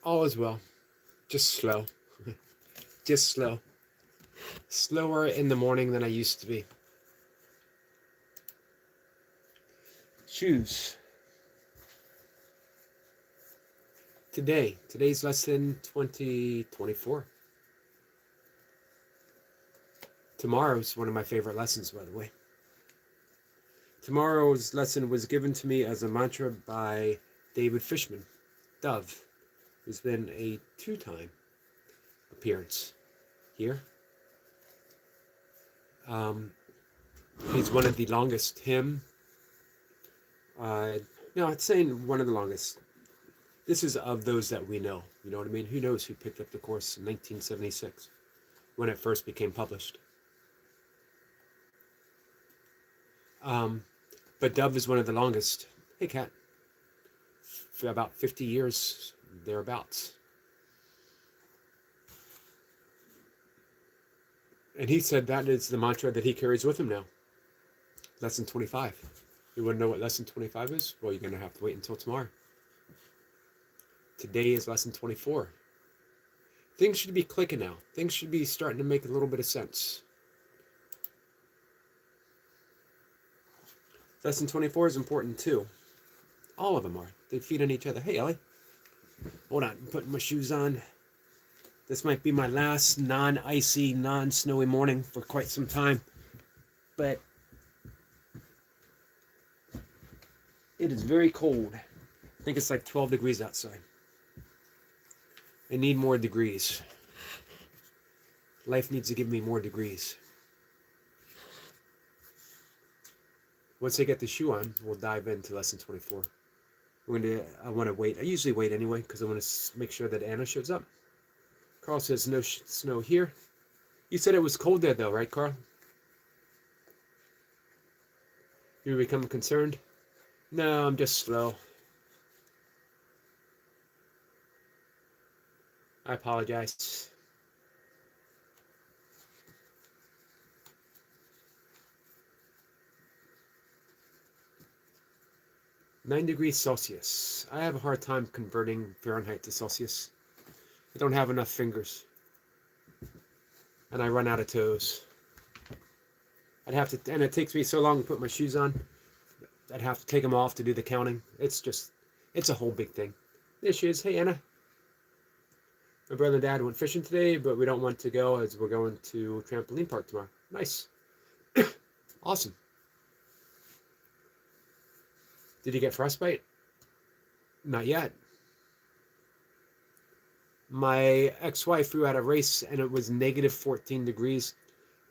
All is well. Just slow. Just slow. Slower in the morning than I used to be. Shoes. Today's lesson 2024. Tomorrow's one of my favorite lessons, by the way. Tomorrow's lesson was given to me as a mantra by David Fishman, Dove, who's been a 2-time appearance here. He's one of the longest. It's saying one of the longest. This is of those that we know. You know what I mean? Who knows who picked up the course in 1976 when it first became published. But Dove is one of the longest. Hey, cat. For about 50 years, thereabouts. And he said that is the mantra that he carries with him now. Lesson 25. You want to know what lesson 25 is? Well, you're going to have to wait until tomorrow. Today is lesson 24. Things should be clicking now. Things should be starting to make a little bit of sense. Lesson 24 is important too. All of them are. They feed on each other. Hey, Ellie. Hold on. I'm putting my shoes on. This might be my last non-icy, non-snowy morning for quite some time. But it is very cold. I think it's like 12 degrees outside. I need more degrees. Life needs to give me more degrees. Once I get the shoe on, we'll dive into lesson 24. I want to wait. I usually wait anyway because I want to make sure that Anna shows up. Carl says no snow here. You said it was cold there though, right, Carl? You become concerned? No, I'm just slow. I apologize. (9°C). I have a hard time converting Fahrenheit to Celsius. I don't have enough fingers. And I run out of toes. And it takes me so long to put my shoes on. I'd have to take them off to do the counting. It's a whole big thing. There she is. Hey, Anna. My brother and dad went fishing today, but we don't want to go as we're going to trampoline park tomorrow. Nice. Awesome. Did you get frostbite? Not yet. My ex-wife flew out a race and it was negative 14 degrees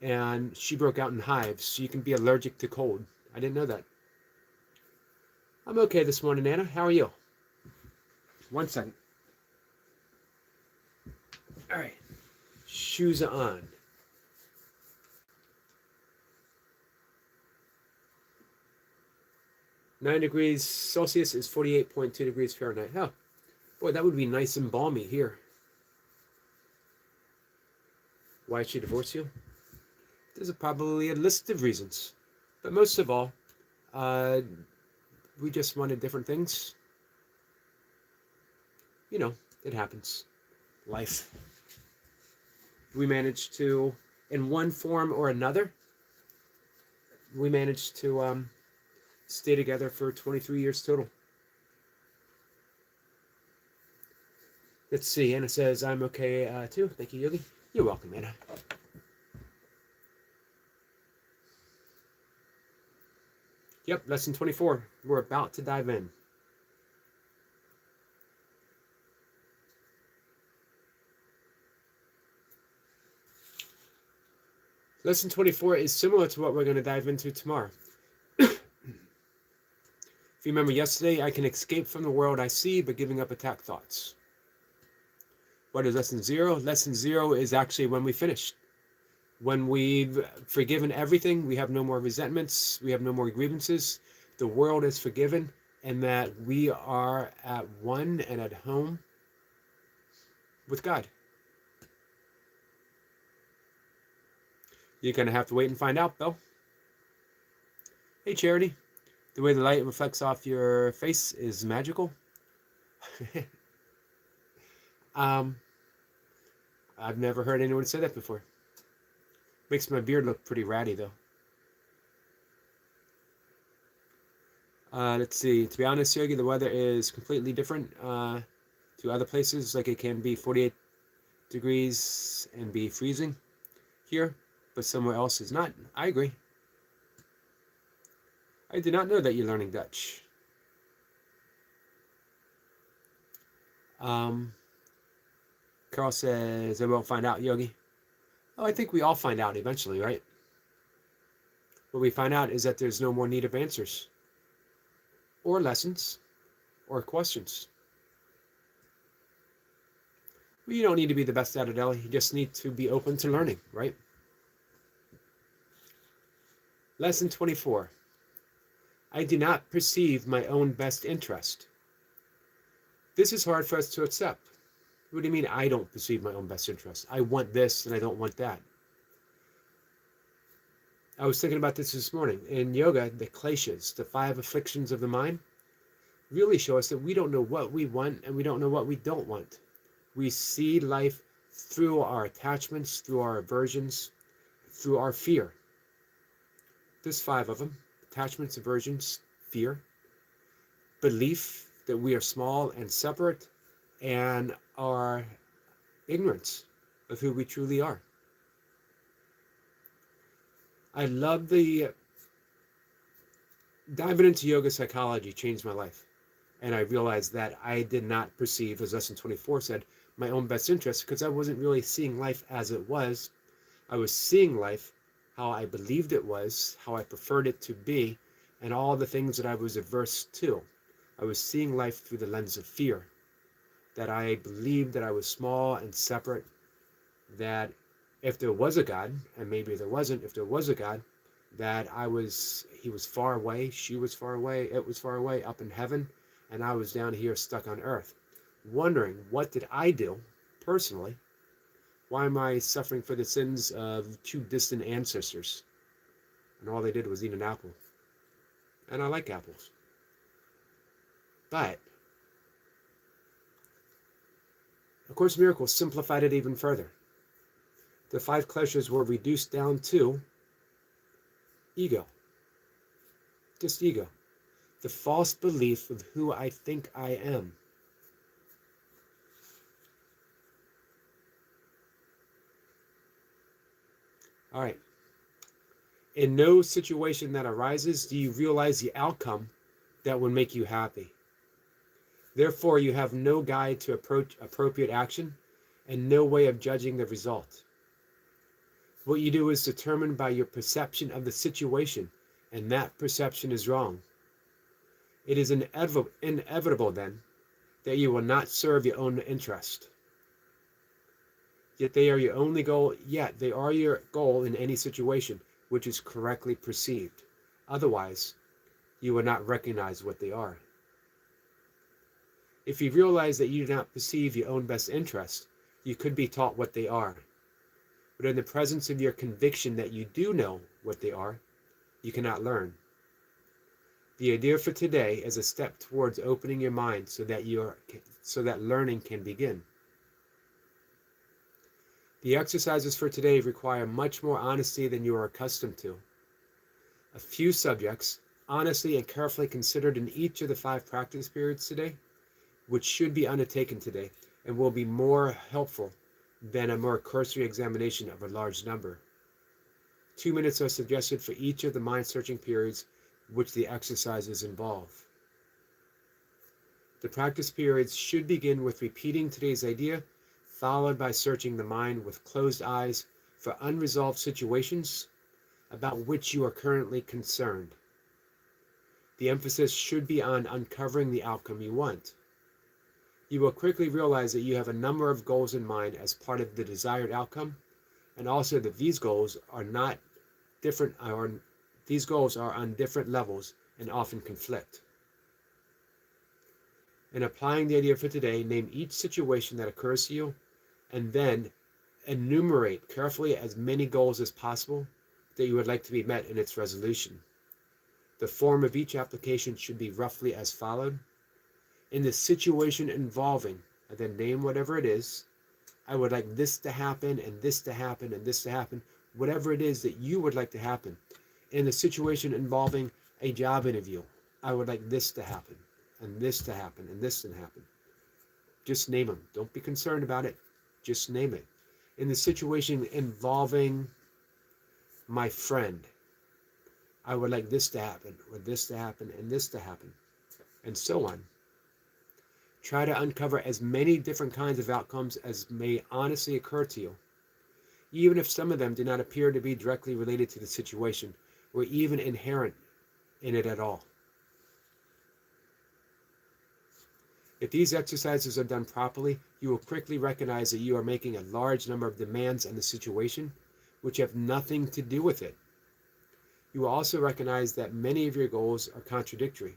and she broke out in hives. So you can be allergic to cold. I didn't know that. I'm okay this morning, Anna. How are you? 1 second. All right. Shoes are on. (9°C) is 48.2 degrees Fahrenheit. Oh, boy, that would be nice and balmy here. Why did she divorce you? There's probably a list of reasons. But most of all, we just wanted different things. You know, it happens. Life. We managed to, in one form or another, we managed to stay together for 23 years total. Let's see. Anna says, I'm okay too. Thank you, Yogi. You're welcome, Anna. Yep, lesson 24. We're about to dive in. Lesson 24 is similar to what we're going to dive into tomorrow. If you remember yesterday, I can escape from the world I see by giving up attack thoughts. What is lesson 0? Lesson 0 is actually when we finish. When we've forgiven everything, we have no more resentments, we have no more grievances, the world is forgiven, and that we are at one and at home with God. You're going to have to wait and find out, though. Hey, Charity. The way the light reflects off your face is magical. Um, I've never heard anyone say that before. Makes my beard look pretty ratty, though. Let's see. To be honest, Yogi, the weather is completely different to other places. Like it can be 48 degrees and be freezing here, but somewhere else is not. I agree. I did not know that you're learning Dutch. Um, Carl says, I won't find out, Yogi. Oh, I think we all find out eventually, right? What we find out is that there's no more need of answers, or lessons, or questions. Well, you don't need to be the best at it, Ellie. You just need to be open to learning, right? Lesson 24. I do not perceive my own best interest. This is hard for us to accept. What do you mean I don't perceive my own best interest? I want this and I don't want that. I was thinking about this morning. In yoga, the kleshas, the 5 afflictions of the mind, really show us that we don't know what we want and we don't know what we don't want. We see life through our attachments, through our aversions, through our fear. There's 5 of them: attachments, aversions, fear, belief that we are small and separate, and our ignorance of who we truly are. I love the diving into yoga psychology changed my life. And I realized that I did not perceive, as lesson 24 said, my own best interest because I wasn't really seeing life as it was. I was seeing life how I believed it was, how I preferred it to be, and all the things that I was averse to. I was seeing life through the lens of fear, that I believed that I was small and separate, that if there was a God, and maybe there wasn't, if there was a God, that he was far away, she was far away, it was far away, up in heaven, and I was down here stuck on earth, wondering, what did I do personally? Why am I suffering for the sins of 2 distant ancestors? And all they did was eat an apple. And I like apples. But A Course in Miracles simplified it even further. The 5 kleshas were reduced down to ego. Just ego. The false belief of who I think I am. All right. In no situation that arises do you realize the outcome that would make you happy. Therefore, you have no guide to approach appropriate action and no way of judging the result. What you do is determined by your perception of the situation, and that perception is wrong. It is inevitable then that you will not serve your own interest. Yet they are your goal in any situation which is correctly perceived. Otherwise, you will not recognize what they are. If you realize that you do not perceive your own best interest, you could be taught what they are. But in the presence of your conviction that you do know what they are, you cannot learn. The idea for today is a step towards opening your mind so that learning can begin. The exercises for today require much more honesty than you are accustomed to. A few subjects, honestly and carefully considered in each of the 5 practice periods today, which should be undertaken today and will be more helpful than a more cursory examination of a large number. 2 minutes are suggested for each of the mind-searching periods which the exercises involve. The practice periods should begin with repeating today's idea, followed by searching the mind with closed eyes for unresolved situations about which you are currently concerned. The emphasis should be on uncovering the outcome you want. You will quickly realize that you have a number of goals in mind as part of the desired outcome, and also that these goals are on different levels and often conflict. In applying the idea for today, name each situation that occurs to you, and then enumerate carefully as many goals as possible that you would like to be met in its resolution. The form of each application should be roughly as followed. In the situation involving and then name whatever it is. I would like this to happen, and this to happen, and this to happen. Whatever it is that you would like to happen. In a situation involving a job interview, I would like this to happen, and this to happen, and this to happen. Just name them. Don't be concerned about it. Just name it. In the situation involving my friend, I would like this to happen, or this to happen, and this to happen, and so on. Try to uncover as many different kinds of outcomes as may honestly occur to you, even if some of them do not appear to be directly related to the situation or even inherent in it at all. If these exercises are done properly, you will quickly recognize that you are making a large number of demands on the situation which have nothing to do with it. You will also recognize that many of your goals are contradictory,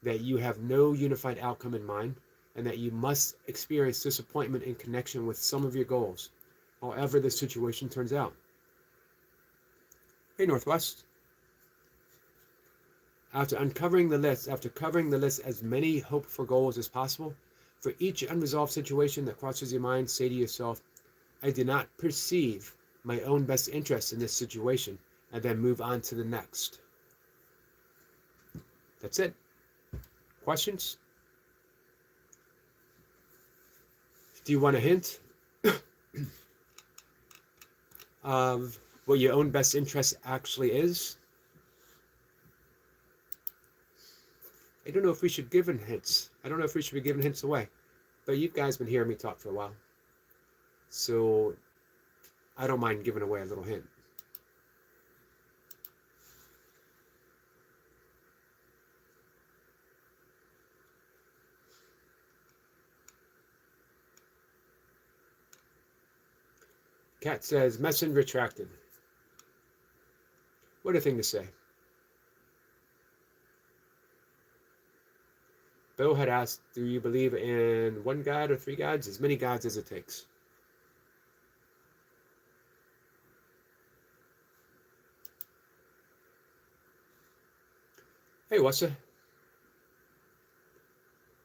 that you have no unified outcome in mind, and that you must experience disappointment in connection with some of your goals, however the situation turns out. Hey, Northwest. After covering the list as many hoped-for goals as possible, for each unresolved situation that crosses your mind, say to yourself, I do not perceive my own best interest in this situation, and then move on to the next. That's it. Questions? Do you want a hint of what your own best interest actually is? I don't know if we should give hints. I don't know if we should be giving hints away. But you guys been hearing me talk for a while. So I don't mind giving away a little hint. Kat says, message retracted. What a thing to say. Bill had asked, do you believe in one God or three gods? As many gods as it takes. Hey, what's it?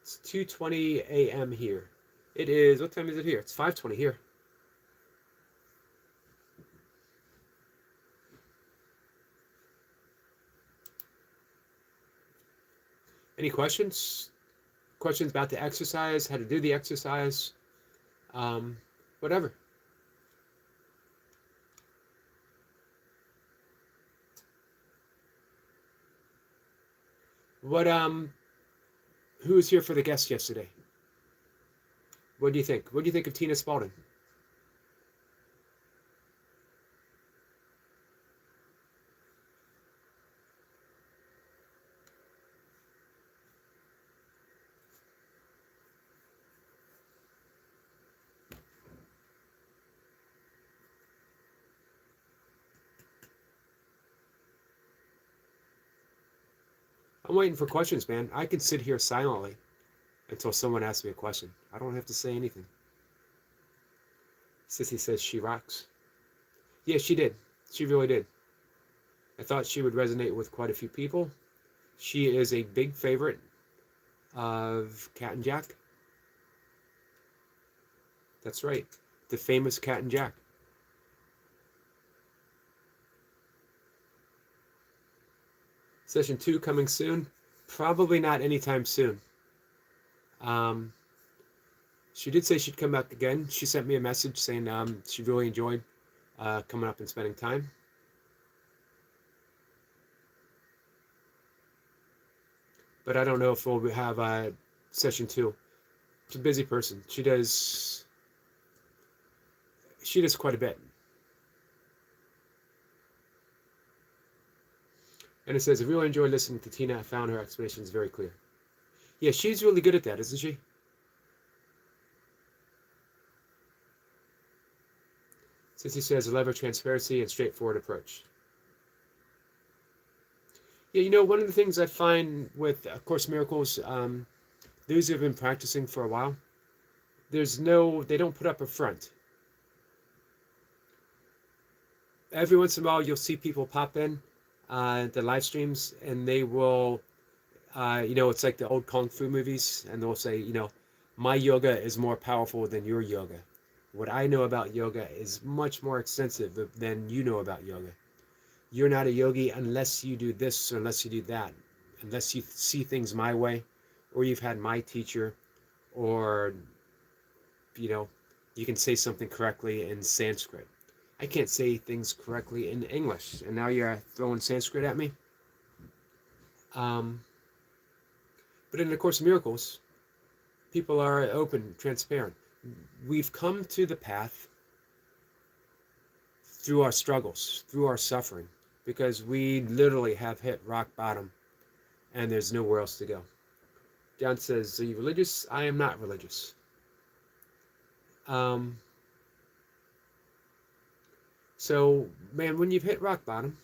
It's 2:20 a.m. here. It is, what time is it here? It's 5:20 here. Any questions? Questions about the exercise, how to do the exercise, whatever. Who was here for the guest yesterday? What do you think? What do you think of Tina Spalding? I'm waiting for questions, man. I can sit here silently until someone asks me a question. I don't have to say anything. Sissy says she rocks. Yeah, she did. She really did. I thought she would resonate with quite a few people. She is a big favorite of Cat and Jack. That's right. The famous Cat and Jack. Session 2 coming soon. Probably not anytime soon. She did say she'd come back again. She sent me a message saying she really enjoyed coming up and spending time. But I don't know if we'll have session 2. She's a busy person. She does quite a bit. And it says, I really enjoyed listening to Tina. I found her explanations very clear. Yeah, she's really good at that, isn't she? Sissy says, I love her transparency and straightforward approach. Yeah, you know, one of the things I find with A Course in Miracles, those who have been practicing for a while, they don't put up a front. Every once in a while, you'll see people pop in the live streams, and they will, it's like the old Kung Fu movies, and they'll say, My yoga is more powerful than your yoga. What I know about yoga is much more extensive than you know about yoga. You're not a yogi unless you do this or unless you do that, unless you see things my way, or you've had my teacher, or, you know, you can say something correctly in Sanskrit. I can't say things correctly in English, and now you're throwing Sanskrit at me. Um, but in the Course of Miracles, people are open, transparent. We've come to the path through our struggles, through our suffering, because we literally have hit rock bottom and there's nowhere else to go. John says, are you religious? I am not religious. Um, so, man, when you've hit rock bottom,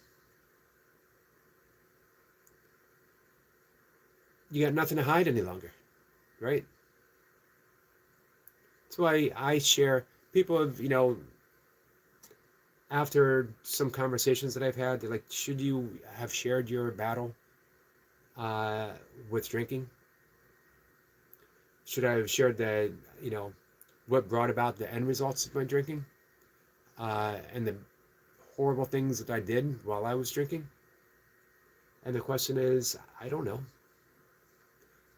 you got nothing to hide any longer, right? That's why I share. People have, after some conversations that I've had, they're like, should you have shared your battle uh, with drinking? Should I have shared the, what brought about the end results of my drinking and the horrible things that I did while I was drinking? And the question is, I don't know.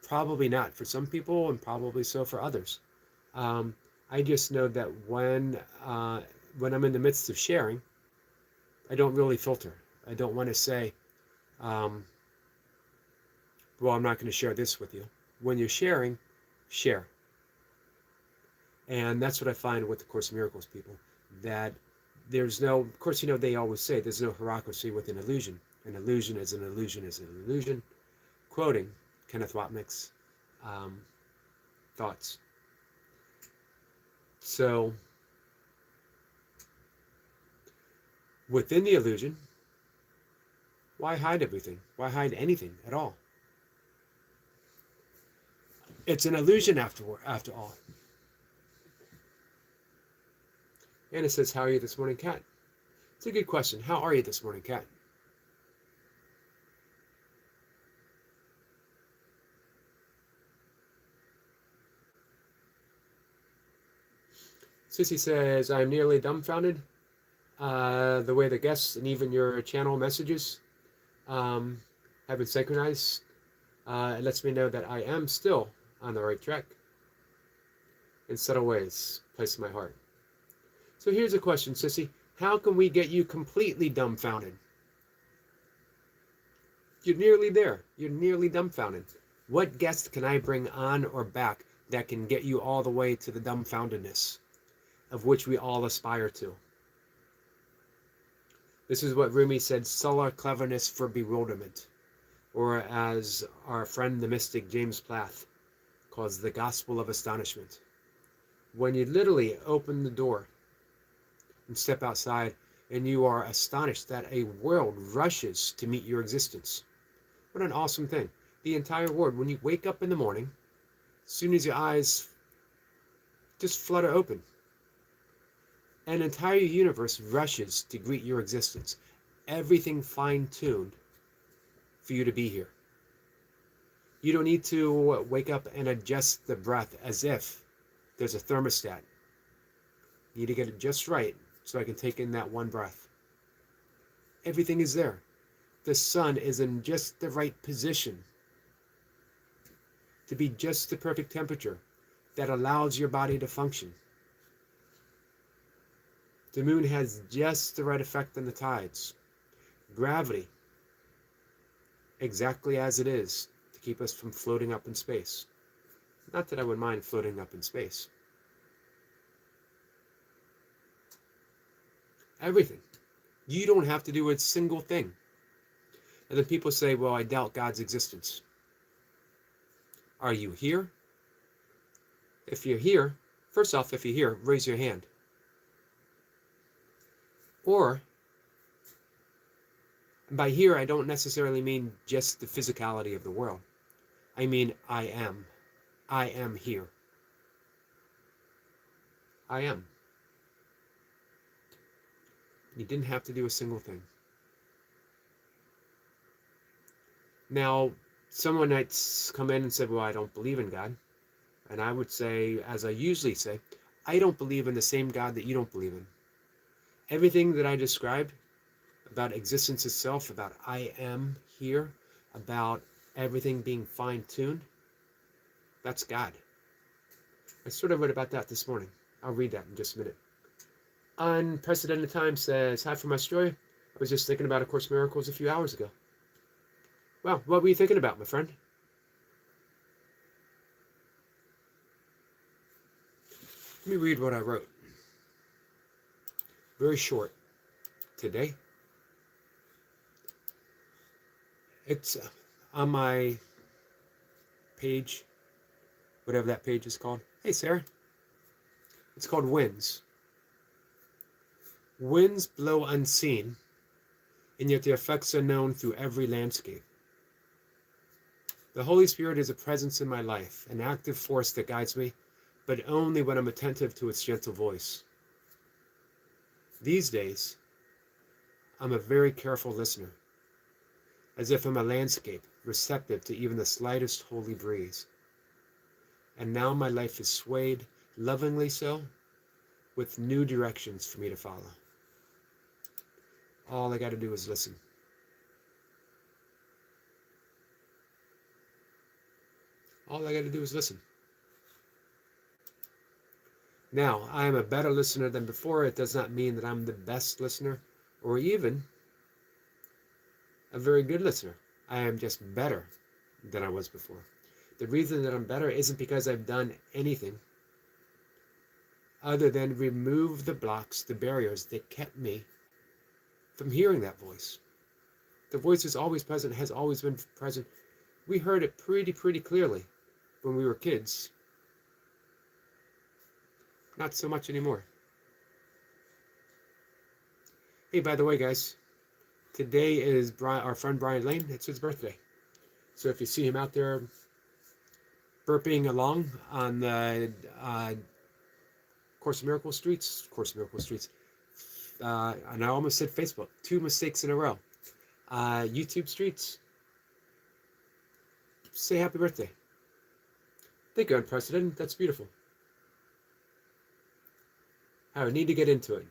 Probably not for some people, and probably so for others. I just know that when I'm in the midst of sharing, I don't really filter. I don't want to say, um, well, I'm not going to share this with you. When you're sharing, share. And that's what I find with the Course of Miracles people, that there's no, of course, they always say there's no hypocrisy with an illusion. An illusion is an illusion is an illusion. Quoting Kenneth Wapnick's thoughts. So, within the illusion, why hide everything? Why hide anything at all? It's an illusion after all. Anna says, how are you this morning, Kat? It's a good question. How are you this morning, Kat? Sissy says, I'm nearly dumbfounded. The way the guests and even your channel messages have been synchronized. It lets me know that I am still on the right track. In subtle ways, place in my heart. So here's a question, Sissy. How can we get you completely dumbfounded? You're nearly there. You're nearly dumbfounded. What guest can I bring on or back that can get you all the way to the dumbfoundedness of which we all aspire to? This is what Rumi said, sullar cleverness for bewilderment, or as our friend the mystic James Plath calls the gospel of astonishment. When you literally open the door and step outside and you are astonished that a world rushes to meet your existence. What an awesome thing. The entire world, when you wake up in the morning, as soon as your eyes just flutter open, an entire universe rushes to greet your existence. Everything fine-tuned for you to be here. You don't need to wake up and adjust the breath as if there's a thermostat. You need to get it just right so I can take in that one breath. Everything is there. The sun is in just the right position to be just the perfect temperature that allows your body to function. The moon has just the right effect on the tides. Gravity, exactly as it is, to keep us from floating up in space. Not that I would mind floating up in space. Everything. You don't have to do a single thing. And then people say, well, I doubt God's existence. Are you here? If you're here, first off, if you're here, raise your hand. Or, by here, I don't necessarily mean just the physicality of the world. I mean, I am. I am here. I am. You didn't have to do a single thing. Now, someone might come in and say, well, I don't believe in God. And I would say, as I usually say, I don't believe in the same God that you don't believe in. Everything that I described about existence itself, about I am here, about everything being fine-tuned, that's God. I sort of wrote about that this morning. I'll read that in just a minute. Unprecedented Time says, hi from Australia. I was just thinking about A Course in Miracles a few hours ago. Well, what were you thinking about, my friend? Let me read what I wrote. Very short. Today. It's on my page, whatever that page is called. Hey, Sarah. It's called Winds. Winds blow unseen, and yet their effects are known through every landscape. The Holy Spirit is a presence in my life, an active force that guides me, but only when I'm attentive to its gentle voice. These days, I'm a very careful listener, as if I'm a landscape, receptive to even the slightest holy breeze. And now my life is swayed, lovingly so, with new directions for me to follow. All I got to do is listen. All I got to do is listen. Now, I am a better listener than before. It does not mean that I'm the best listener or even a very good listener. I am just better than I was before. The reason that I'm better isn't because I've done anything other than remove the blocks, the barriers that kept me from hearing that voice. The voice is always present, has always been present. We heard it pretty clearly when we were kids. Not so much anymore. Hey, by the way, guys, today is our friend Brian Lane. It's his birthday. So if you see him out there burping along on the Course in Miracles streets, and I almost said Facebook, 2 mistakes in a row. YouTube streets, say happy birthday. Thank you, Unprecedented. That's beautiful. I need to get into it.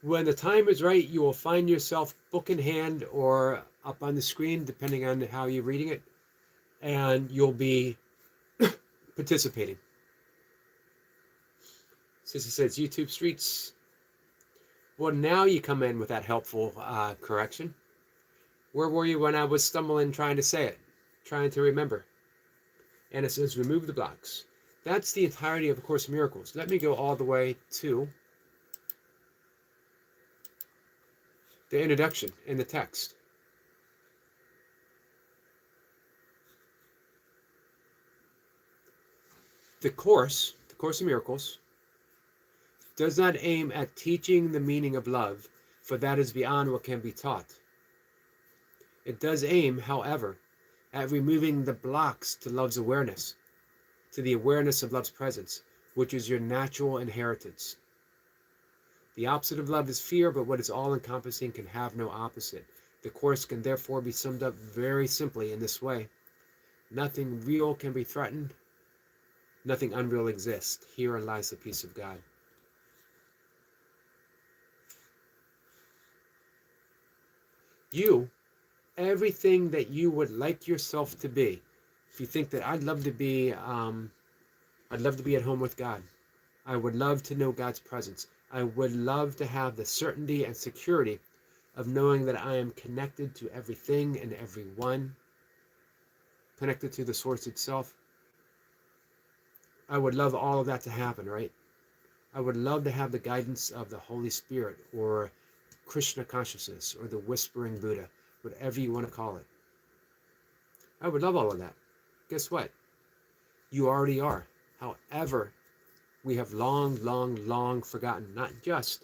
When the time is right, you will find yourself book in hand or up on the screen, depending on how you're reading it, and you'll be participating. Sissy says YouTube streets. Well, now you come in with that helpful correction. Where were you when I was stumbling trying to say it, trying to remember? And it says remove the blocks. That's the entirety of A Course in Miracles. Let me go all the way to the introduction in the text. The Course in Miracles, does not aim at teaching the meaning of love, for that is beyond what can be taught. It does aim, however, at removing the blocks to love's awareness, to the awareness of love's presence, which is your natural inheritance. The opposite of love is fear, but what is all-encompassing can have no opposite. The Course can therefore be summed up very simply in this way. Nothing real can be threatened. Nothing unreal exists. Herein lies the peace of God. You, everything that you would like yourself to be. If you think that I'd love to be at home with God. I would love to know God's presence. I would love to have the certainty and security of knowing that I am connected to everything and everyone, connected to the source itself. I would love all of that to happen, right? I would love to have the guidance of the Holy Spirit or Krishna consciousness or the whispering Buddha, whatever you want to call it. I would love all of that. Guess what? You already are. However, we have long forgotten, not just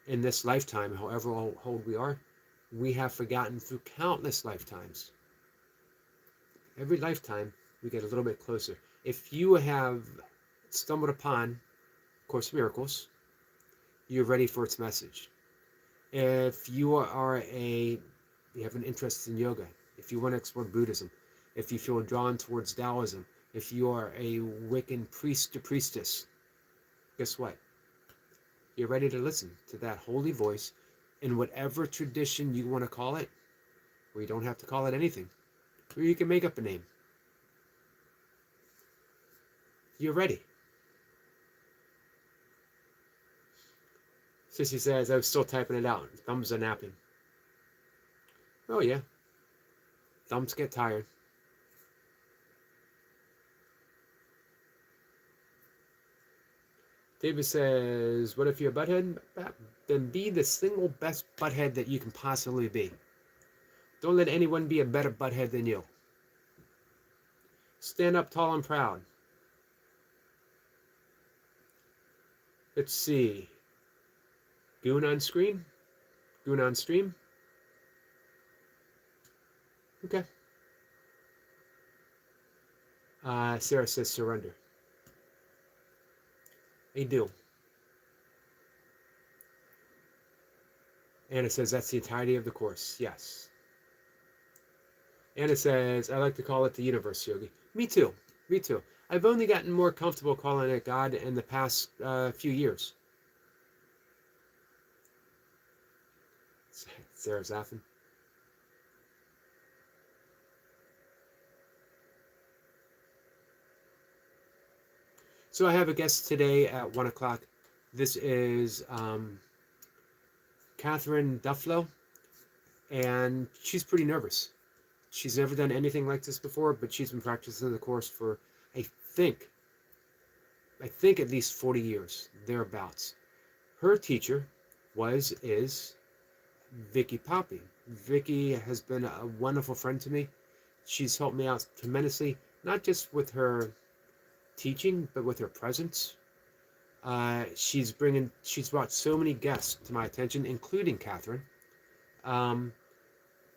in this lifetime, however old we are, we have forgotten through countless lifetimes. Every lifetime, we get a little bit closer. If you have stumbled upon Course in Miracles, you're ready for its message. If you have an interest in yoga, if you want to explore Buddhism, if you feel drawn towards Taoism, if you are a Wiccan priest or priestess, guess what? You're ready to listen to that holy voice in whatever tradition you want to call it, or you don't have to call it anything, or you can make up a name. You're ready. Sissy says, I was still typing it out. Thumbs are napping. Oh, yeah. Thumbs get tired. David says, what if you're a butthead? Then be the single best butthead that you can possibly be. Don't let anyone be a better butthead than you. Stand up tall and proud. Let's see. Goon on screen? Goon on stream? Okay. Sarah says surrender. I do. Anna says that's the entirety of the course. Yes. Anna says, I like to call it the universe, Yogi. Me too. Me too. I've only gotten more comfortable calling it God in the past few years. Sarah's laughing. So I have a guest today at 1 o'clock. This is Catherine Dufflo, and she's pretty nervous. She's never done anything like this before, but she's been practicing the course for, I think at least 40 years, thereabouts. Her teacher is Vicky Poppy. Vicky has been a wonderful friend to me. She's helped me out tremendously, not just with her teaching, but with her presence. She's brought so many guests to my attention, including Catherine.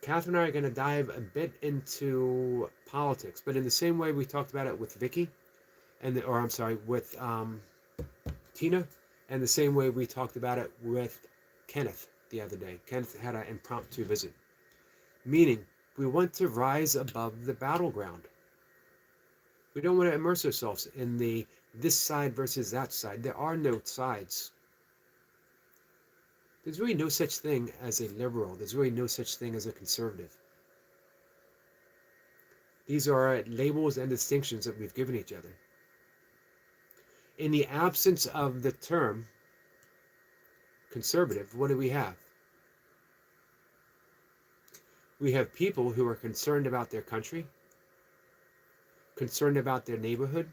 Catherine and I are going to dive a bit into politics, but in the same way we talked about it with Vicky, with Tina, and the same way we talked about it with Kenneth the other day. Kenneth had an impromptu visit, meaning we want to rise above the battleground. We don't want to immerse ourselves in this side versus that side. There are no sides. There's really no such thing as a liberal. There's really no such thing as a conservative. These are labels and distinctions that we've given each other. In the absence of the term conservative, what do we have? We have people who are concerned about their country, concerned about their neighborhood,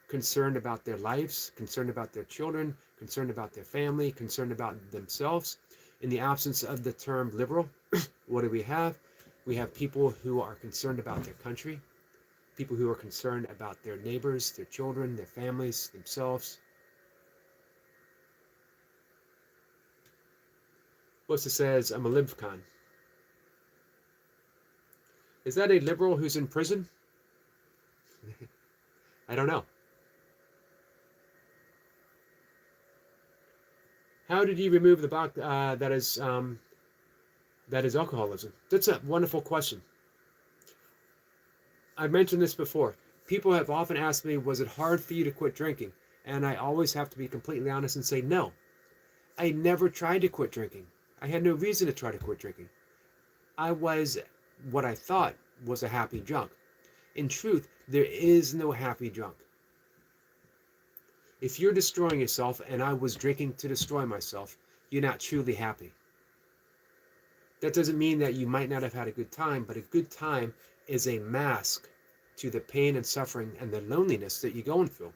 concerned about their lives, concerned about their children, concerned about their family, concerned about themselves. In the absence of the term liberal, what do we have? We have people who are concerned about their country, people who are concerned about their neighbors, their children, their families, themselves. Melissa says, I'm a libcon. Is that a liberal who's in prison? I don't know. How did you remove the box that is alcoholism? That's a wonderful question. I've mentioned this before. People have often asked me, was it hard for you to quit drinking? And I always have to be completely honest and say, no. I never tried to quit drinking. I had no reason to try to quit drinking. I was what I thought was a happy drunk. In truth, there is no happy drunk. If you're destroying yourself, and I was drinking to destroy myself, you're not truly happy. That doesn't mean that you might not have had a good time, but a good time is a mask to the pain and suffering and the loneliness that you're going through.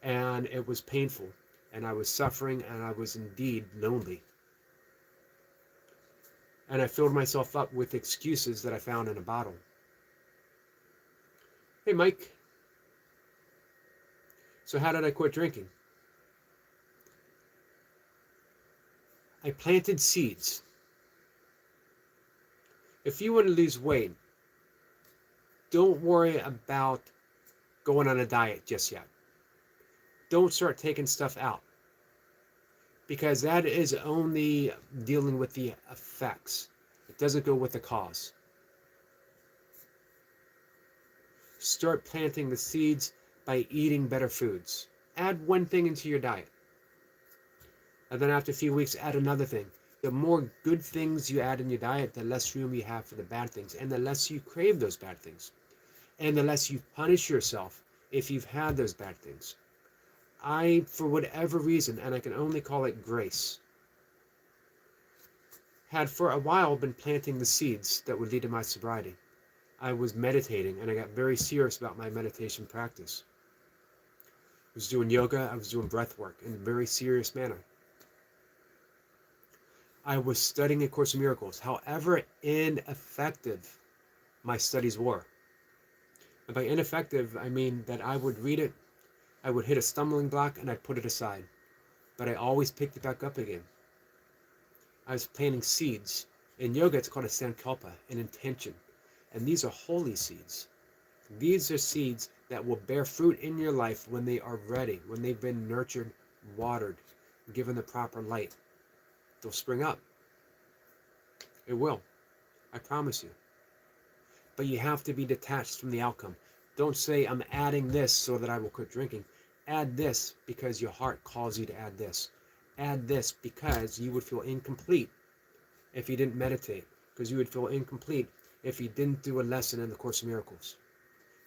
And it was painful, and I was suffering, and I was indeed lonely. And I filled myself up with excuses that I found in a bottle. Hey, Mike. So how did I quit drinking? I planted seeds. If you want to lose weight, don't worry about going on a diet just yet. Don't start taking stuff out, because that is only dealing with the effects. It doesn't go with the cause. Start planting the seeds by eating better foods. Add one thing into your diet. And then after a few weeks, add another thing. The more good things you add in your diet, the less room you have for the bad things, and the less you crave those bad things, and the less you punish yourself if you've had those bad things. I, for whatever reason, and I can only call it grace, had for a while been planting the seeds that would lead to my sobriety. I was meditating, and I got very serious about my meditation practice. I was doing yoga, I was doing breath work in a very serious manner. I was studying A Course in Miracles, however ineffective my studies were. And by ineffective, I mean that I would read it, I would hit a stumbling block, and I'd put it aside. But I always picked it back up again. I was planting seeds. In yoga, it's called a sankalpa, an intention. And these are holy seeds. These are seeds that will bear fruit in your life when they are ready, when they've been nurtured, watered, given the proper light. They'll spring up. It will. I promise you. But you have to be detached from the outcome. Don't say, I'm adding this so that I will quit drinking. Add this because your heart calls you to add this. Add this because you would feel incomplete if you didn't meditate. Because you would feel incomplete if you didn't do a lesson in the Course in Miracles.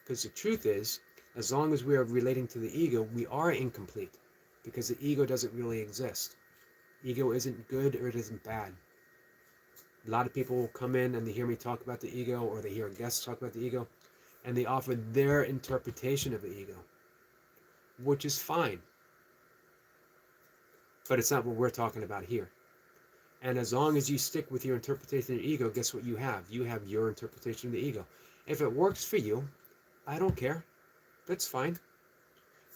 Because the truth is, as long as we are relating to the ego, we are incomplete. Because the ego doesn't really exist. Ego isn't good or it isn't bad. A lot of people will come in and they hear me talk about the ego, or they hear guests talk about the ego, and they offer their interpretation of the ego, which is fine. But it's not what we're talking about here. And as long as you stick with your interpretation of the ego, guess what you have? You have your interpretation of the ego. If it works for you, I don't care. That's fine.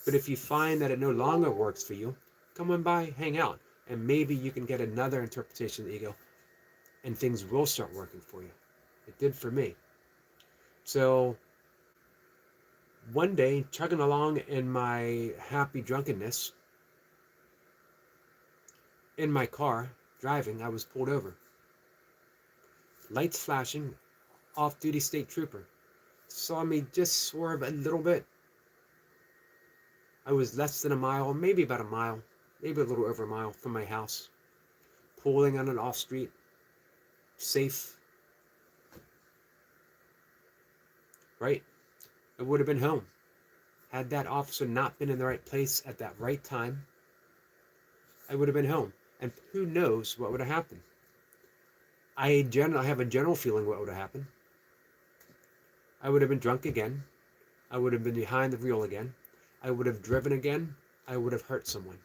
But if you find that it no longer works for you, come on by, hang out, and maybe you can get another interpretation of the ego, and things will start working for you. It did for me. So one day, chugging along in my happy drunkenness, in my car, driving, I was pulled over. Lights flashing, off-duty state trooper saw me just swerve a little bit. I was less than a mile, maybe about a mile, maybe a little over a mile from my house, pulling on an off-street, safe, right? I would have been home. Had that officer not been in the right place at that right time, I would have been home. And who knows what would have happened. I have a general feeling what would have happened. I would have been drunk again. I would have been behind the wheel again. I would have driven again. I would have hurt someone.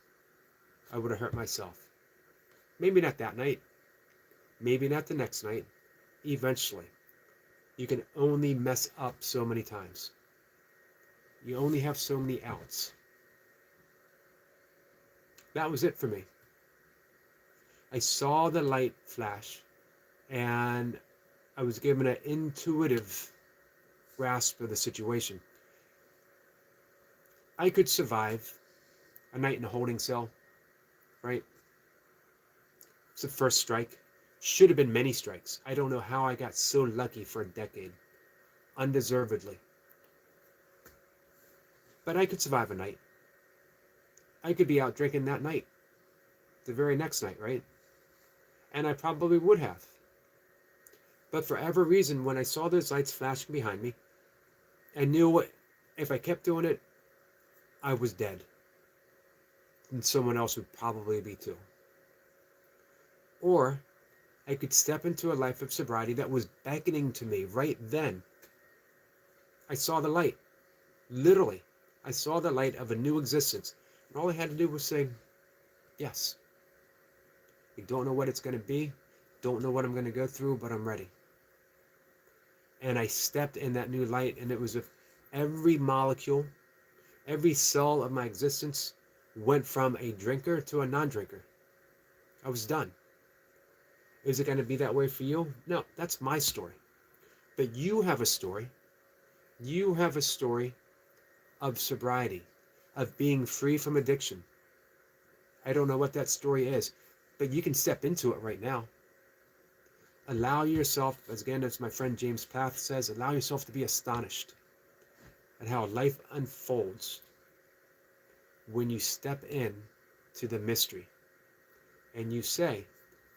I would have hurt myself. Maybe not that night. Maybe not the next night. Eventually. You can only mess up so many times. You only have so many outs. That was it for me. I saw the light flash, and I was given an intuitive grasp of the situation. I could survive a night in a holding cell, right? It's the first strike. Should have been many strikes. I don't know how I got so lucky for a decade. Undeservedly. But I could survive a night. I could be out drinking that night. The very next night, right? And I probably would have. But for every reason, when I saw those lights flashing behind me, I knew if I kept doing it, I was dead. And someone else would probably be too. Or I could step into a life of sobriety that was beckoning to me right then. I saw the light. Literally, I saw the light of a new existence. And all I had to do was say, yes. I don't know what it's going to be. Don't know what I'm going to go through, but I'm ready. And I stepped in that new light, and it was if every molecule, every cell of my existence went from a drinker to a non-drinker. I was done. Is it going to be that way for you? No, that's my story. But you have a story. You have a story of sobriety, of being free from addiction. I don't know what that story is, but you can step into it right now. Allow yourself, as my friend James Plath says, allow yourself to be astonished. and how life unfolds when you step in to the mystery. And you say,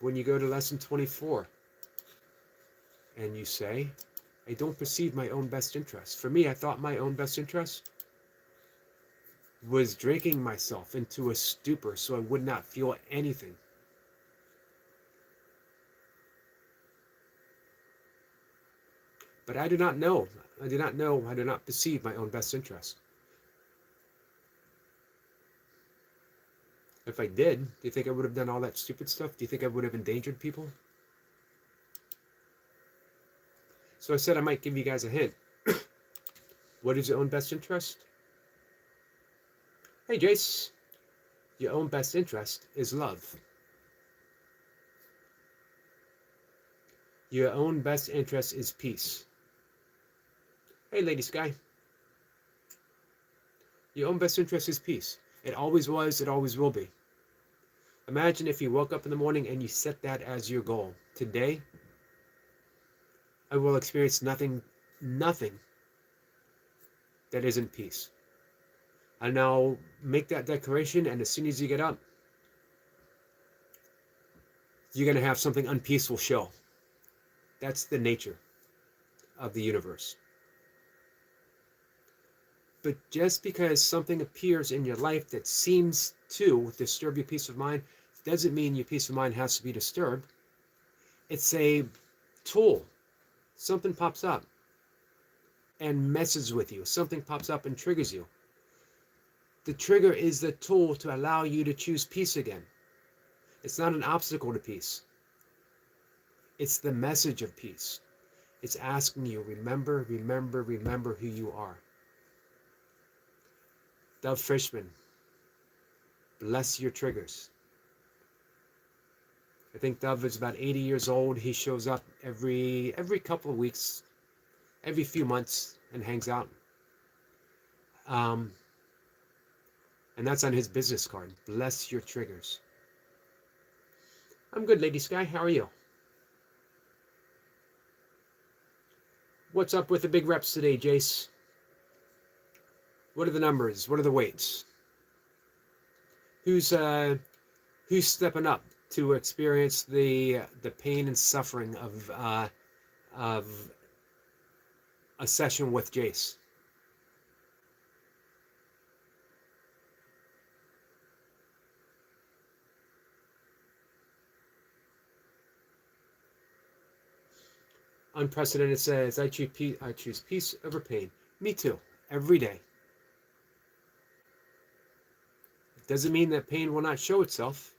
when you go to lesson 24, and you say, I don't perceive my own best interest. For me, I thought my own best interest was drinking myself into a stupor so I would not feel anything. But I do not know. I do not perceive my own best interest. If I did, do you think I would have done all that stupid stuff? Do you think I would have endangered people? So I said I might give you guys a hint. What is your own best interest? Hey, Jace. Your own best interest is love. Your own best interest is peace. Hey, Lady Sky. Your own best interest is peace. It always was, it always will be. Imagine if you woke up in the morning and you set that as your goal. Today, I will experience nothing that isn't peace. And now make that declaration, and as soon as you get up, you're going to have something unpeaceful show. That's the nature of the universe. But just because something appears in your life that seems to disturb your peace of mind doesn't mean your peace of mind has to be disturbed. It's a tool. Something pops up and messes with you. Something pops up and triggers you. The trigger is the tool to allow you to choose peace again. It's not an obstacle to peace. It's the message of peace. It's asking you, remember, remember, remember who you are. Dove Frishman, bless your triggers. I think Dove is about 80 years old. He shows up every couple of weeks, every few months, and hangs out. And that's on his business card. Bless your triggers. I'm good, Lady Sky. How are you? What's up with the big reps today, Jace? What are the numbers? What are the weights? Who's stepping up to experience the pain and suffering of a session with Jace? Unprecedented says, I choose peace over pain. Me too. Every day. It doesn't mean that pain will not show itself.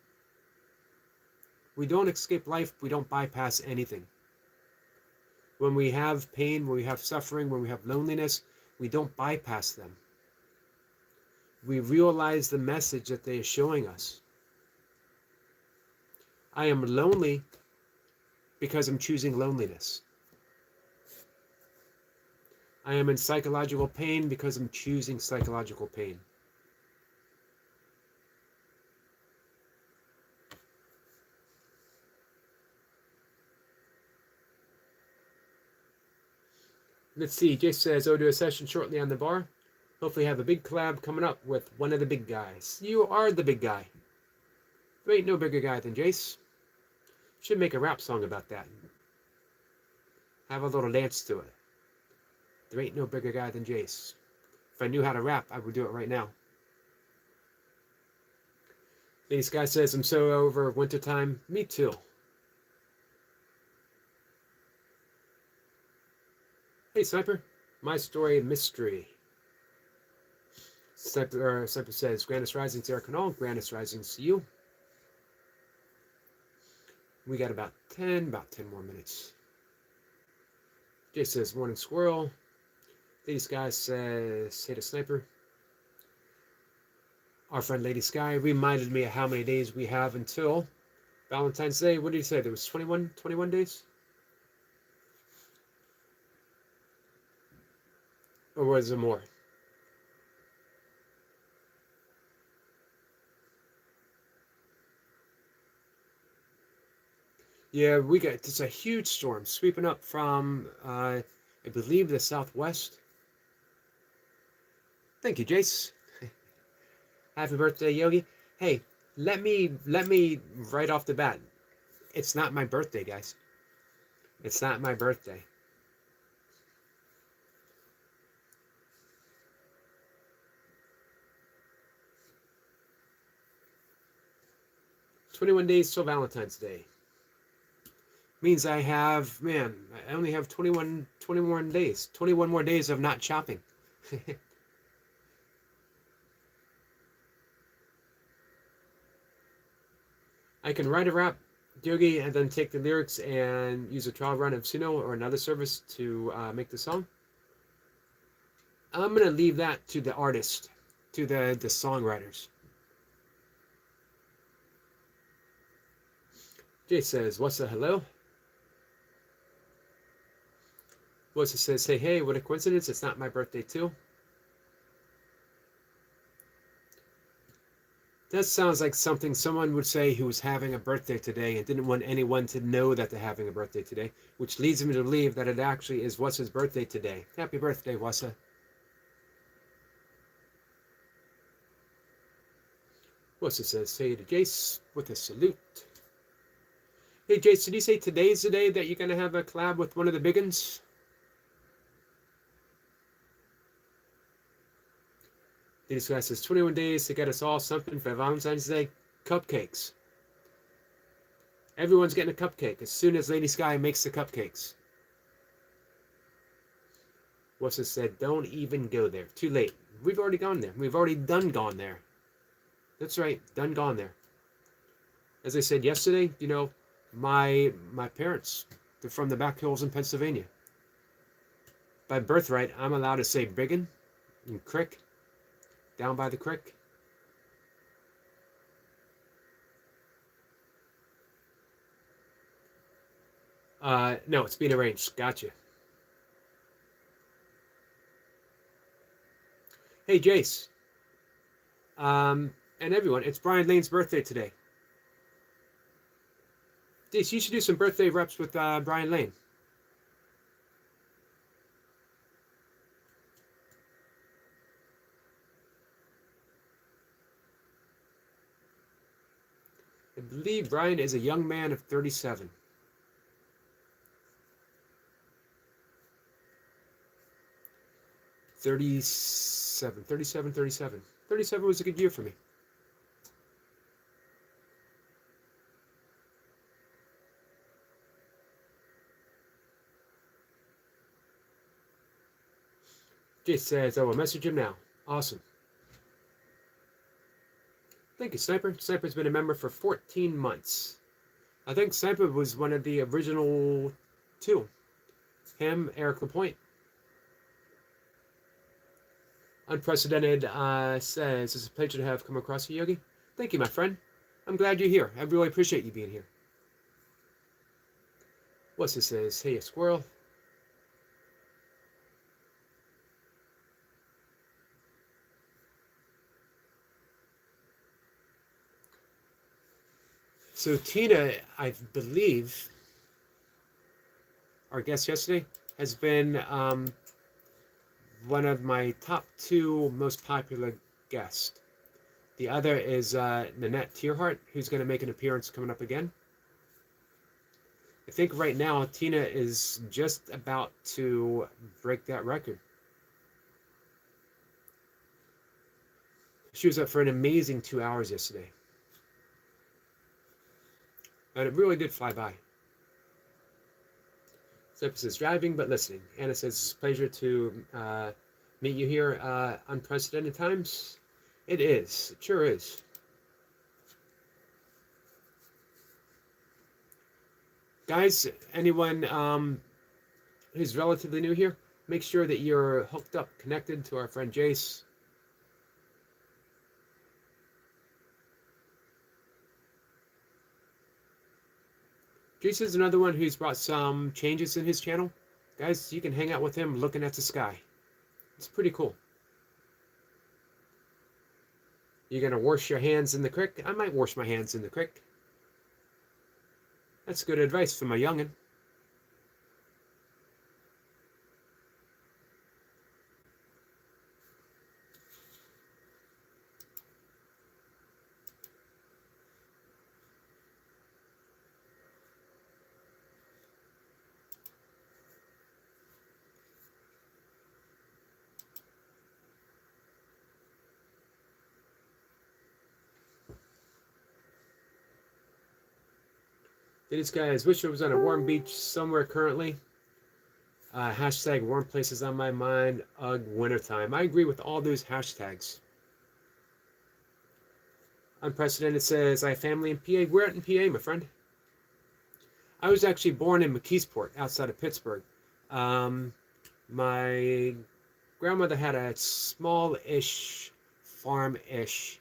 We don't escape life. We don't bypass anything. When we have pain, when we have suffering, when we have loneliness, we don't bypass them. We realize the message that they are showing us. I am lonely because I'm choosing loneliness. I am in psychological pain because I'm choosing psychological pain. Let's see, Jay says, I'll do a session shortly on the bar. Hopefully have a big collab coming up with one of the big guys. You are the big guy. There ain't no bigger guy than Jace. Should make a rap song about that. Have a little dance to it. There ain't no bigger guy than Jace. If I knew how to rap, I would do it right now. This guy says, I'm so over wintertime. Me too. Hey, Sniper. My story mystery. Sniper says, Grandest Rising to Eric Canal. Grandest Rising to you. We got about 10 more minutes. Jay says, Morning Squirrel. Lady Sky says, Hey to Sniper. Our friend Lady Sky reminded me of how many days we have until Valentine's Day. What did he say? There was 21 days? Or was there more? Yeah, we got it's a huge storm sweeping up from, I believe, the southwest. Thank you, Jace. Happy birthday, Yogi. Hey, let me right off the bat. It's not my birthday, guys. It's not my birthday. "21 days till Valentine's Day." Means I have, man, I only have 21 days. 21 more days of not shopping. I can write a rap, Yogi, and then take the lyrics and use a trial run of Suno or another service to make the song. I'm going to leave that to the artist, to the songwriters. Jay says, "What's a hello?" What's it says, "Hey, hey, what a coincidence. It's not my birthday, too." That sounds like something someone would say who was having a birthday today and didn't want anyone to know that they're having a birthday today, which leads me to believe that it actually is Wussa's birthday today. Happy birthday, Wussa. Wussa says, "Hey to Jace with a salute." Hey, Jace, did you say today's the day that you're going to have a collab with one of the big uns? These guys says 21 days to get us all something for Valentine's Day. Cupcakes. Everyone's getting a cupcake as soon as Lady Sky makes the cupcakes. Wussa said, "Don't even go there. Too late. We've already gone there. We've already done gone there." That's right. Done gone there. As I said yesterday, you know, my parents, they're from the back hills in Pennsylvania. By birthright, I'm allowed to say Biggin and Crick, down by the creek. No, it's being arranged. Gotcha. Hey, Jace. And everyone, it's Brian Lane's birthday today. Jace, you should do some birthday reps with Brian Lane. I believe Brian is a young man of 37. 37, 37, 37. 37 was a good year for me. Jace says, "I will message him now." Awesome. Thank you, Sniper. Sniper's been a member for 14 months. I think Sniper was one of the original two. Him, Eric LaPointe. Unprecedented says, "It's a pleasure to have come across you, Yogi." Thank you, my friend. I'm glad you're here. I really appreciate you being here. What's this says? "Hey, a squirrel." So Tina, I believe, our guest yesterday, has been one of my top two most popular guests. The other is Nanette Tierhart, who's going to make an appearance coming up again. I think right now Tina is just about to break that record. She was up for an amazing 2 hours yesterday. And it really did fly by. Zephyr says, "Driving but listening." Anna says, "It's a pleasure to meet you here. Unprecedented times." It is. It sure is. Guys, anyone who's relatively new here, make sure that you're hooked up, connected to our friend Jace. Jace is another one who's brought some changes in his channel. Guys, you can hang out with him looking at the sky. It's pretty cool. You're going to wash your hands in the creek? I might wash my hands in the creek. That's good advice from a youngin'. These guys wish I was on a warm beach somewhere currently. Hashtag warm places on my mind. Ugh, wintertime. I agree with all those hashtags. Unprecedented says, I have family in PA. We're out in PA, my friend. I was actually born in McKeesport, outside of Pittsburgh. My grandmother had a small-ish, farm-ish.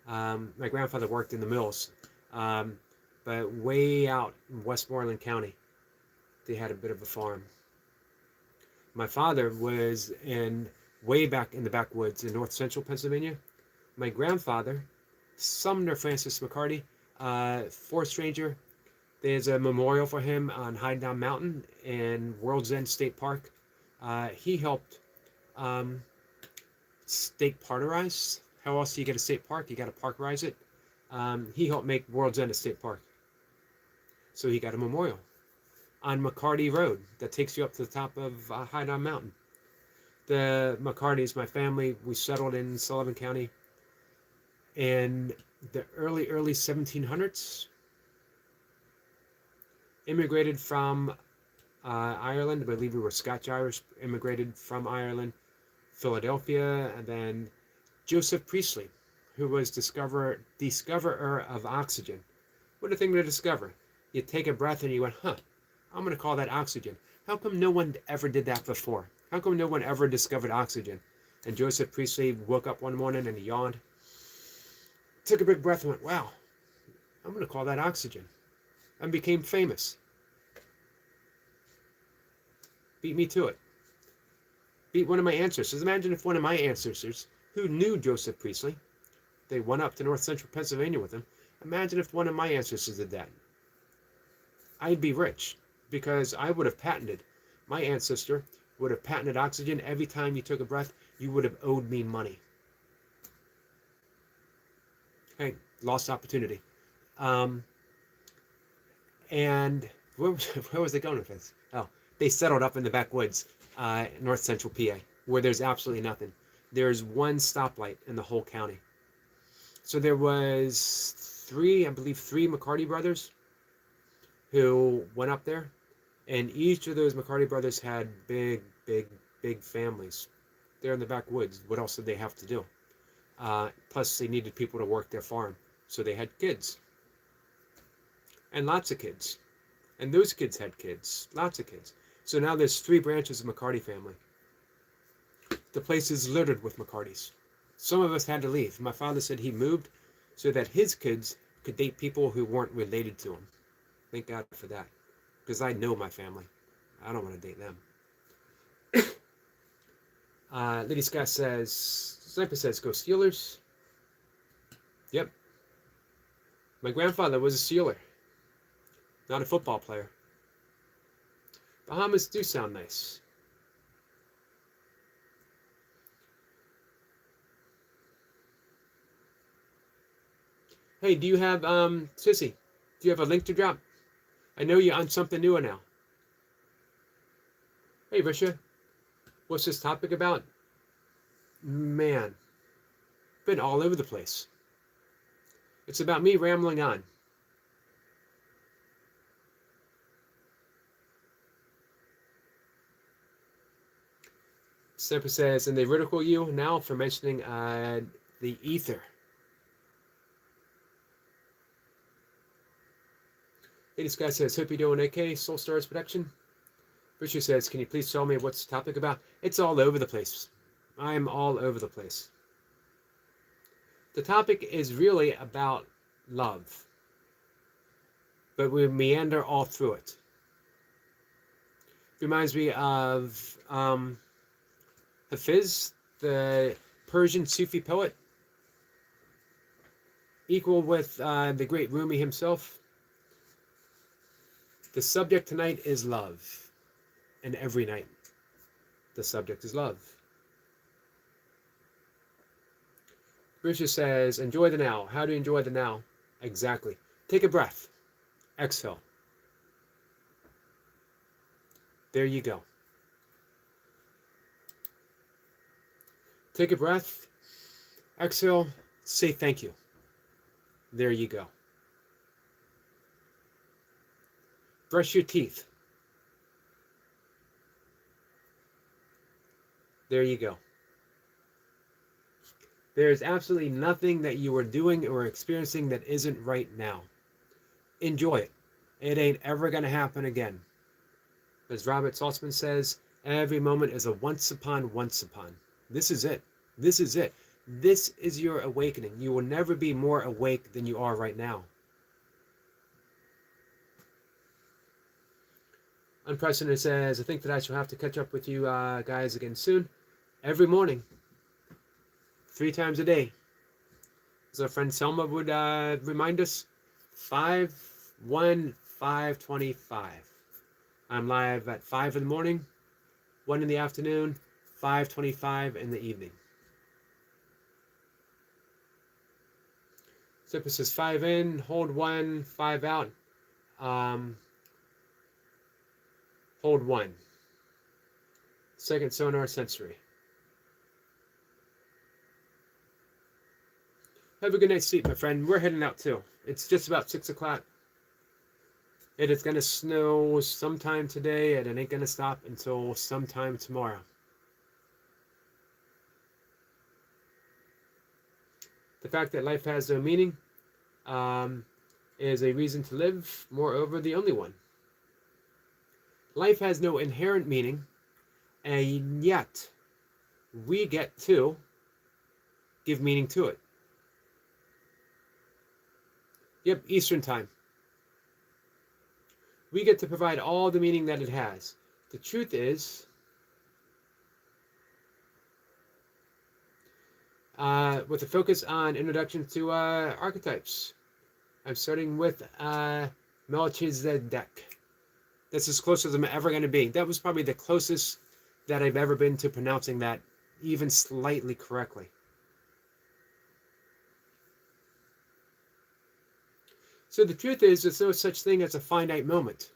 My grandfather worked in the mills, but way out in Westmoreland County, they had a bit of a farm. My father was way back in the backwoods in north central Pennsylvania. My grandfather, Sumner Francis McCarty, forest ranger. There's a memorial for him on Hidedown Mountain in World's End State Park. He helped state parkerize. How else do you get a state park? You got to parkerize it. He helped make World's End a state park. So he got a memorial on McCarty Road that takes you up to the top of Hidedown Mountain. The McCartys, my family, we settled in Sullivan County in the early 1700s. Immigrated from Ireland. I believe we were Scotch-Irish. Immigrated from Ireland, Philadelphia, and then Joseph Priestley, who was discoverer of oxygen. What a thing to discover. You take a breath and you went, I'm going to call that oxygen. How come no one ever did that before? How come no one ever discovered oxygen? And Joseph Priestley woke up one morning and he yawned, took a big breath and went, wow, I'm going to call that oxygen. And became famous. Beat me to it. Beat one of my ancestors. Imagine if one of my ancestors, who knew Joseph Priestley, they went up to north central Pennsylvania with him. Imagine if one of my ancestors did that. I'd be rich because I would have patented. My ancestor would have patented oxygen. Every time you took a breath, you would have owed me money. Hey, lost opportunity. And where was it going with this? Oh, they settled up in the backwoods, north central PA, where there's absolutely nothing. There's one stoplight in the whole county. So there was three McCarty brothers who went up there, and each of those McCarty brothers had big families. They're in the backwoods. What else did they have to do? Plus, they needed people to work their farm, so they had kids. And lots of kids. And those kids had kids. Lots of kids. So now there's 3 branches of McCarty family. The place is littered with McCartys. Some of us had to leave. My father said he moved so that his kids could date people who weren't related to him. Thank God for that. Because I know my family. I don't want to date them. Lady Scott says, Sniper says, go Steelers. Yep. My grandfather was a Steeler. Not a football player. Bahamas do sound nice. Hey, do you have, Sissy, do you have a link to drop? I know you're on something newer now. Hey, Risha, what's this topic about? Man, been all over the place. It's about me rambling on. Semper says, and they ridicule you now for mentioning the ether. This guy says, hope you're doing okay, Soul Stars Production. Richard says, can you please tell me what's the topic about? It's all over the place. I am all over the place. The topic is really about love. But we meander all through it. Reminds me of Hafiz, the Persian Sufi poet, equal with the great Rumi himself. The subject tonight is love, and every night the subject is love. Risha says, enjoy the now. How do you enjoy the now? Exactly. Take a breath. Exhale. There you go. Take a breath. Exhale. Say thank you. There you go. Brush your teeth. There you go. There's absolutely nothing that you are doing or experiencing that isn't right now. Enjoy it. It ain't ever going to happen again. As Robert Saltzman says, every moment is a once upon. This is it. This is it. This is your awakening. You will never be more awake than you are right now. Unprecedented says, I think that I shall have to catch up with you guys again soon. Every morning. 3 times a day. As our friend Selma would remind us, 5-1-5-25. I'm live at 5 in the morning, 1 in the afternoon, 5:25 in the evening. Zipper says 5 in, hold 1, 5 out. Hold 1. Second sonar sensory. Have a good night's sleep, my friend. We're heading out too. It's just about 6 o'clock. It is going to snow sometime today, and it ain't going to stop until sometime tomorrow. The fact that life has no meaning is a reason to live, moreover, the only one. Life has no inherent meaning, and yet we get to give meaning to it. Yep, Eastern time. We get to provide all the meaning that it has. The truth is, with a focus on introduction to archetypes, I'm starting with Melchizedek. That's as close as I'm ever going to be. That was probably the closest that I've ever been to pronouncing that even slightly correctly. So the truth is, there's no such thing as a finite moment.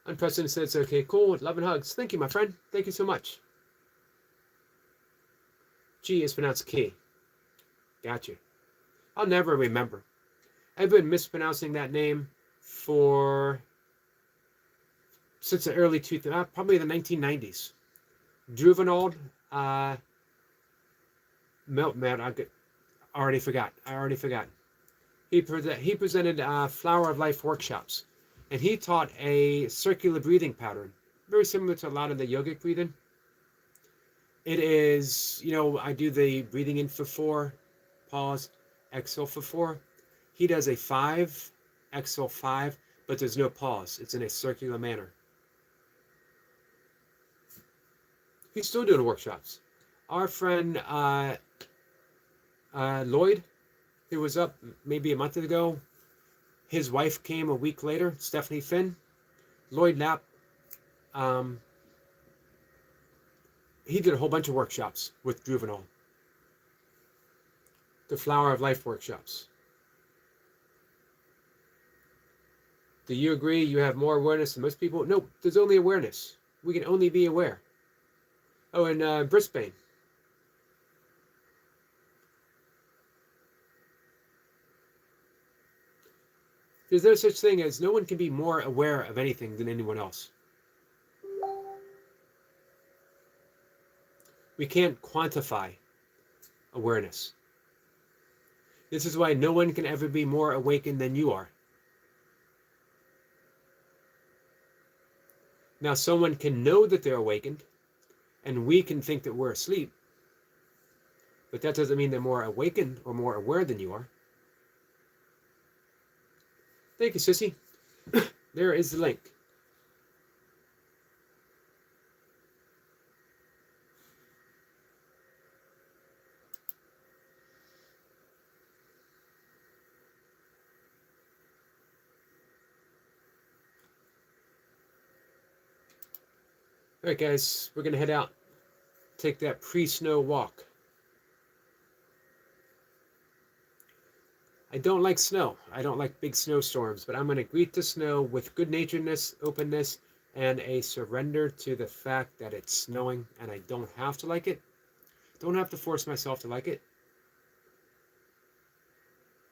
Unprecedented says, okay, cool. Love and hugs. Thank you, my friend. Thank you so much. G is pronounced key. Gotcha. I'll never remember. I've been mispronouncing that name since the early probably the 1990s. Juvenal, I already forgot. He presented Flower of Life workshops, and he taught a circular breathing pattern, very similar to a lot of the yogic breathing. It is, I do the breathing in for 4, pause, exhale for 4. He does a 5, exhale 5, but there's no pause. It's in a circular manner. He's still doing workshops. Our friend Lloyd, who was up maybe a month ago, his wife came a week later, Stephanie Finn. Lloyd Knapp, he did a whole bunch of workshops with Juvenal. The Flower of Life workshops. Do you agree you have more awareness than most people? No, there's only awareness. We can only be aware. Oh, and Brisbane. There's no such thing as no one can be more aware of anything than anyone else. We can't quantify awareness. This is why no one can ever be more awakened than you are. Now, someone can know that they're awakened, and we can think that we're asleep, but that doesn't mean they're more awakened or more aware than you are. Thank you, Sissy. There is the link. All right, guys, we're going to head out. Take that pre-snow walk. I don't like snow. I don't like big snowstorms, but I'm going to greet the snow with good-naturedness, openness, and a surrender to the fact that it's snowing and I don't have to like it. Don't have to force myself to like it.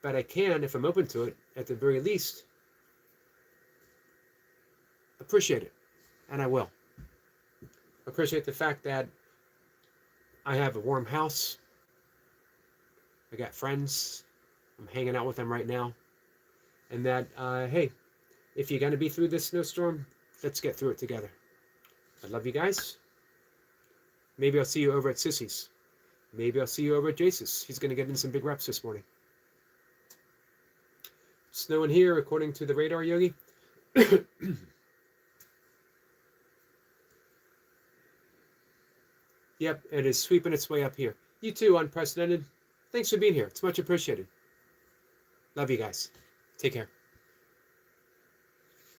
But I can, if I'm open to it, at the very least, appreciate it. And I will. Appreciate the fact that I have a warm house. I got friends. I'm hanging out with them right now. And that, hey, if you're going to be through this snowstorm, let's get through it together. I love you guys. Maybe I'll see you over at Sissy's. Maybe I'll see you over at Jace's. He's going to get in some big reps this morning. Snowing here, according to the radar, Yogi. Yep, it is sweeping its way up here. You too, Unprecedented. Thanks for being here. It's much appreciated. Love you guys. Take care.